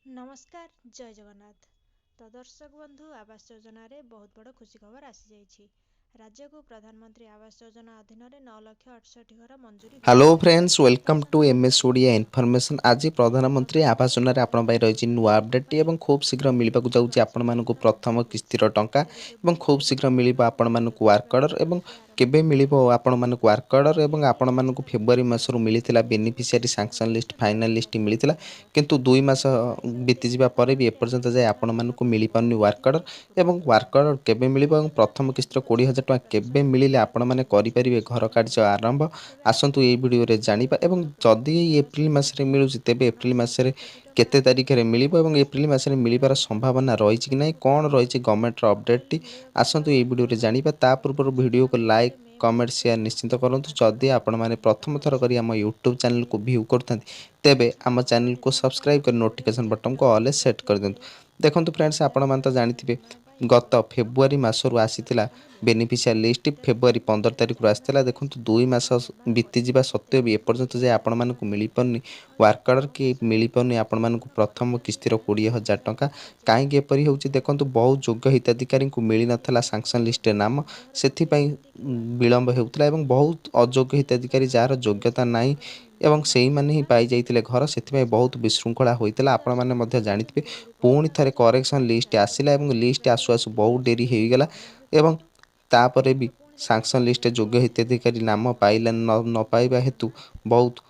नमस्कार जय जगन्नाथ। तो दर्शक बंधु आवास योजना रे बहुत बड़ खुशी खबर आसी जाइछि। राज्य को प्रधानमंत्री आवास योजना अधीन 9,68,000 घर मंजूरी हेलो होइछि। Friends welcome to MS Odia information. आज प्रधानमंत्री आवास योजना आपण पाई रही नुआ अपडेट एवं खूब शीघ्र मिलवाक जाऊँगी आपण मानक प्रथम किस्तिर टंका एवं खूब शीघ्र मिल आपण मानक वार्क ऑर्डर एवं केबे मिलिबो आपण मानक वार्क ऑर्डर एवं आपण मानक फेब्रुआरी मासरू मिलिथिला beneficiary sanction list final list मिलिथिला किंतु 2 मास बीती जिबा परे भी एपर्यंत जाय आपण मानक मिली पाउनी वार्क ऑर्डर एवं वार्क ऑर्डर केबे मिलिबो एवं प्रथम किस्तिर 20,000 टଙ୍କା केबे मिलिले आपण माने करि परिबे घर कार्य आरंभ आसतु ये वीडियो रे जानिबा एवं जदि एप्रिल मासरे मिलुछि तेबे एप्रिल मासरे केते तारिख रे मिलिबो एवं एप्रिल मासरे मिलिबार संभावना रहिछि कि नै कोन रहिछि गवर्नमेंट रो अपडेट टी आसतु ये वीडियो रे जानिबा ता पूर्व वीडियो को लाइक कमेंट शेयर निश्चित करंतु जदि आपण माने प्रथम थर करी हम YouTube चैनल को व्यू करथांती तेबे हम चैनल को सब्सक्राइब कर नोटिफिकेशन बटन को ऑल सेट कर दियंतु। देखंतु फ्रेंड्स आपण मान तो जानिथिबे गत फेब्रुआरी मासरू आसीथिला बेनिफिशियल लिस्ट फेब्रुआरी 15 तारिख आसाला। देखो 2 मास बीती जा सत्वे भी एपर्यंत जाए आपण मानक मिल पारनी वार्क ऑर्डर कि मिल पारनी आपण मानक प्रथम किस्तिर 20,000 टଙ୍କା कहीं एपरी होउछि। देखंतु बहुत योग्य हिताधिकारी को मिल नथला सैंक्शन लिस्ट नाम से विलंब होउतला एवं बहुत अयोग्य हिताधिकारी जार योग्यता नाही एवं से ही माने ही पाई जाइतिले घर से बहुत विशृंखला होइतला। आपण माने मध्य जानिथिबे पुणी थरे करेक्शन लिस्ट आसिला एवं लिस्ट आसु आसु बहुत डेरी हो गला एवं तापरे भी सैंक्शन लिस्ट योग्य हिताधिकारी नाम पाइला न पाइबा हेतु बहुत